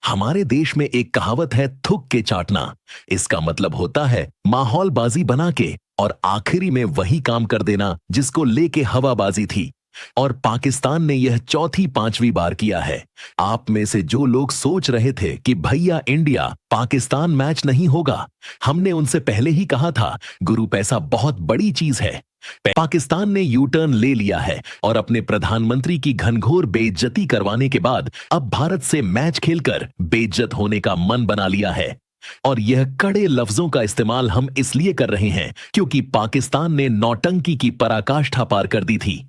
हमारे देश में एक कहावत है, थूक के चाटना। इसका मतलब होता है माहौलबाजी बना के और आखिरी में वही काम कर देना जिसको लेके हवाबाजी थी। और पाकिस्तान ने यह चौथी पांचवी बार किया है। आप में से जो लोग सोच रहे थे कि भैया इंडिया पाकिस्तान मैच नहीं होगा, हमने उनसे पहले ही कहा था, गुरु पैसा बहुत बड़ी चीज है। पाकिस्तान ने यू टर्न ले लिया है और अपने प्रधानमंत्री की घनघोर बेइज्जती करवाने के बाद अब भारत से मैच खेलकर बेइज्जत होने का मन बना लिया है। और यह कड़े लफ्जों का इस्तेमाल हम इसलिए कर रहे हैं क्योंकि पाकिस्तान ने नौटंकी की पराकाष्ठा पार कर दी थी।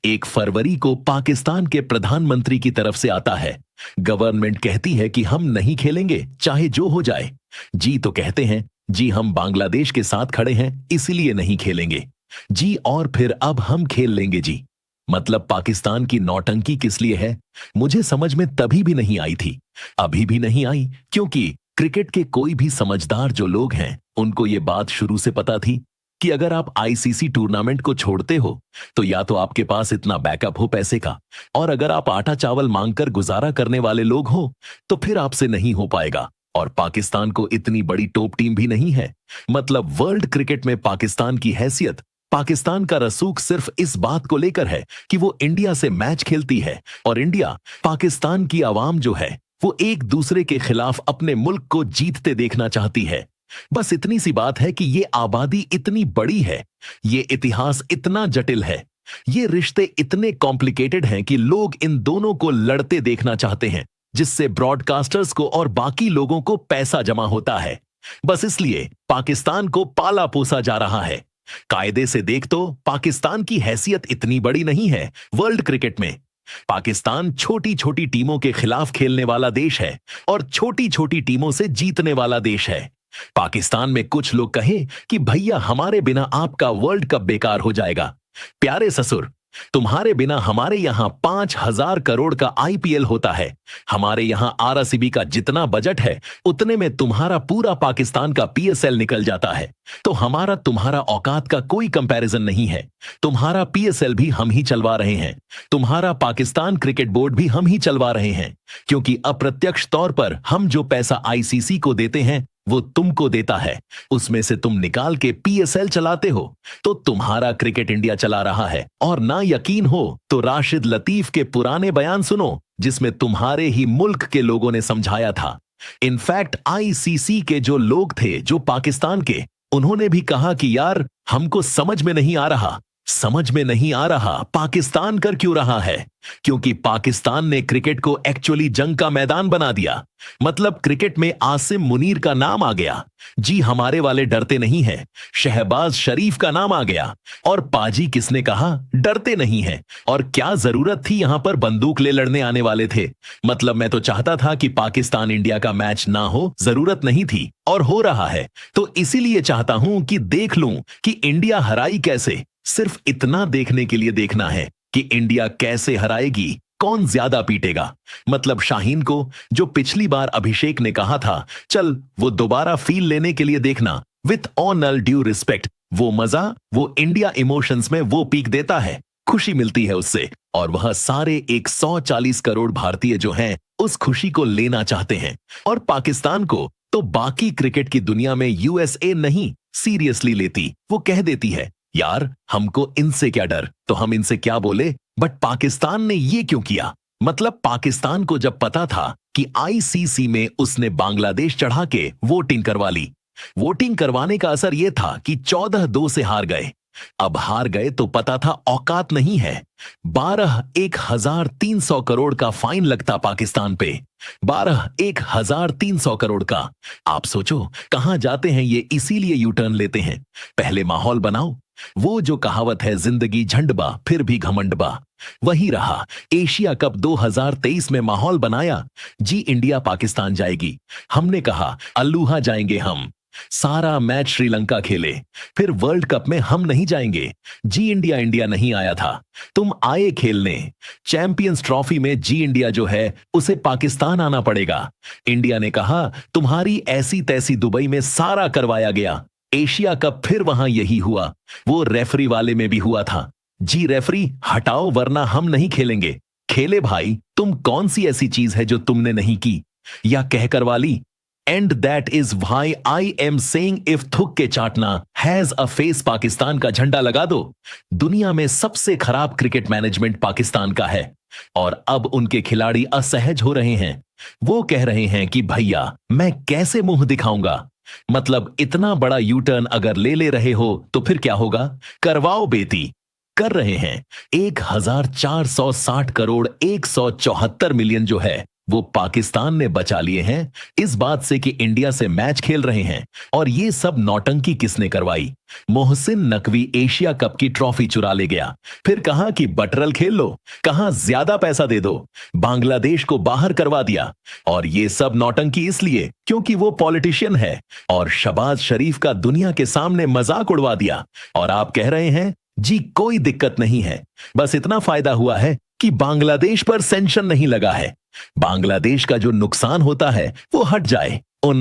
1 फरवरी को पाकिस्तान के प्रधानमंत्री की तरफ से आता है, गवर्नमेंट कहती है कि हम नहीं खेलेंगे चाहे जो हो जाए। जी तो कहते हैं, जी हम बांग्लादेश के साथ खड़े हैं इसलिए नहीं खेलेंगे जी, और फिर अब हम खेल लेंगे जी। मतलब पाकिस्तान की नौटंकी किस लिए है, मुझे समझ में तभी भी नहीं आई थी, अभी भी नहीं आई, क्योंकि क्रिकेट के कोई भी समझदार जो लोग हैं उनको ये बात शुरू से पता थी कि अगर आप आईसीसी टूर्नामेंट को छोड़ते हो तो या तो आपके पास इतना बैकअप हो पैसे का, और अगर आप आटा चावल मांगकर गुजारा करने वाले लोग हो तो फिर आपसे नहीं हो पाएगा। और पाकिस्तान को इतनी बड़ी टॉप टीम भी नहीं है। मतलब वर्ल्ड क्रिकेट में पाकिस्तान की हैसियत, पाकिस्तान का रसूख सिर्फ इस बात को लेकर है कि वो इंडिया से मैच खेलती है, और इंडिया पाकिस्तान की आवाम जो है वो एक दूसरे के खिलाफ अपने मुल्क को जीतते देखना चाहती है। बस इतनी सी बात है कि ये आबादी इतनी बड़ी है, ये इतिहास इतना जटिल है, ये रिश्ते इतने कॉम्प्लिकेटेड हैं कि लोग इन दोनों को लड़ते देखना चाहते हैं, जिससे ब्रॉडकास्टर्स को और बाकी लोगों को पैसा जमा होता है। बस इसलिए पाकिस्तान को पाला पोसा जा रहा है। कायदे से देख तो पाकिस्तान की हैसियत इतनी बड़ी नहीं है वर्ल्ड क्रिकेट में। पाकिस्तान छोटी छोटी टीमों के खिलाफ खेलने वाला देश है और छोटी छोटी टीमों से जीतने वाला देश है। पाकिस्तान में कुछ लोग कहें कि भैया हमारे बिना आपका वर्ल्ड कप बेकार हो जाएगा। प्यारे ससुर, तुम्हारे बिना हमारे यहां 5,000 करोड़ का आईपीएल होता है। हमारे यहां आरसीबी का जितना बजट है उतने में तुम्हारा पूरा पाकिस्तान का पीएसएल निकल जाता है। तो हमारा तुम्हारा औकात का कोई कंपैरिजन नहीं है। तुम्हारा पीएसएल भी हम ही चलवा रहे हैं, तुम्हारा पाकिस्तान क्रिकेट बोर्ड भी हम ही चलवा रहे हैं, क्योंकि अप्रत्यक्ष तौर पर हम जो पैसा आईसीसी को देते हैं वो तुमको देता है, उसमें से तुम निकाल के पीएसएल चलाते हो। तो तुम्हारा क्रिकेट इंडिया चला रहा है। और ना यकीन हो तो राशिद लतीफ के पुराने बयान सुनो, जिसमें तुम्हारे ही मुल्क के लोगों ने समझाया था। इनफैक्ट आईसीसी के जो लोग थे जो पाकिस्तान के, उन्होंने भी कहा कि यार हमको समझ में नहीं आ रहा पाकिस्तान कर क्यों रहा है, क्योंकि पाकिस्तान ने क्रिकेट को एक्चुअली जंग का मैदान बना दिया। मतलब क्रिकेट में आसिम मुनीर का नाम आ गया, जी हमारे वाले डरते नहीं हैं। शहबाज शरीफ का नाम आ गया, और पाजी किसने कहा डरते नहीं हैं। और क्या जरूरत थी यहां पर बंदूक ले लड़ने आने वाले थे। मतलब मैं तो चाहता था कि पाकिस्तान इंडिया का मैच ना हो, जरूरत नहीं थी, और हो रहा है। तो इसीलिए चाहता हूं कि देख लूं कि इंडिया हराई कैसे। सिर्फ इतना देखने के लिए देखना है कि इंडिया कैसे हराएगी, कौन ज्यादा पीटेगा। मतलब शाहीन को जो पिछली बार अभिषेक ने कहा था चल वो दोबारा फील लेने के लिए देखना, विथ ऑल ड्यू रिस्पेक्ट, वो मजा वो इंडिया इमोशंस में वो पीक देता है, खुशी मिलती है उससे। और वह सारे 140 करोड़ भारतीय जो हैं उस खुशी को लेना चाहते हैं। और पाकिस्तान को तो बाकी क्रिकेट की दुनिया में यूएसए नहीं सीरियसली लेती। वो कह देती है यार हमको इनसे क्या डर, तो हम इनसे क्या बोले। बट पाकिस्तान ने ये क्यों किया। मतलब पाकिस्तान को जब पता था कि आईसीसी में उसने बांग्लादेश चढ़ा के वोटिंग करवा ली। वोटिंग करवाने का असर यह था कि 14-2 से हार गए। अब हार गए तो पता था औकात नहीं है। 1,300 करोड़ का फाइन लगता पाकिस्तान पे। 1,300 करोड़ का। आप सोचो कहां जाते हैं ये, इसीलिए यू टर्न लेते हैं। पहले माहौल बनाओ। वो जो कहावत है जिंदगी झंडबा फिर भी घमंडबा, वही रहा। एशिया कप 2023 में माहौल बनाया, जी इंडिया पाकिस्तान जाएगी। हमने कहा अल्लूहा जाएंगे हम, सारा मैच श्रीलंका खेले। फिर वर्ल्ड कप में हम नहीं जाएंगे, जी इंडिया नहीं आया था, तुम आए खेलने। चैंपियंस ट्रॉफी में जी इंडिया जो है उसे पाकिस्तान आना पड़ेगा। इंडिया ने कहा तुम्हारी ऐसी तैसी दुबई में सारा करवाया गया। एशिया कप फिर वहां यही हुआ, वो रेफरी वाले में भी हुआ था, जी रेफरी हटाओ वरना हम नहीं खेलेंगे। खेले भाई, तुम कौन सी ऐसी चीज है जो तुमने नहीं की। या कहकर वाली, and that is why I am saying if थुक के चाटना हैज अ फेस पाकिस्तान का झंडा लगा दो। दुनिया में सबसे खराब क्रिकेट मैनेजमेंट पाकिस्तान का है और अब उनके खिलाड़ी असहज हो रहे हैं। वो कह रहे हैं कि भैया मैं कैसे मुंह दिखाऊंगा, मतलब इतना बड़ा यू टर्न अगर ले रहे हो तो फिर क्या होगा, करवाओ बेटी। कर रहे हैं। 1460 करोड़ 174 मिलियन जो है वो पाकिस्तान ने बचा लिए हैं इस बात से कि इंडिया से मैच खेल रहे हैं। और ये सब नौटंकी किसने करवाई? मोहसिन नकवी एशिया कप की ट्रॉफी चुरा ले गया, फिर कहा कि बटरल खेल लो, कहा ज्यादा पैसा दे दो, बांग्लादेश को बाहर करवा दिया। और ये सब नौटंकी इसलिए क्योंकि वो पॉलिटिशियन है और शहबाज शरीफ का दुनिया के सामने मजाक उड़वा दिया। और आप कह रहे हैं जी कोई दिक्कत नहीं है, बस इतना फायदा हुआ है कि बांग्लादेश पर सेंशन नहीं लगा है, बांग्लादेश का जो नुकसान होता है वो हट जाए। उन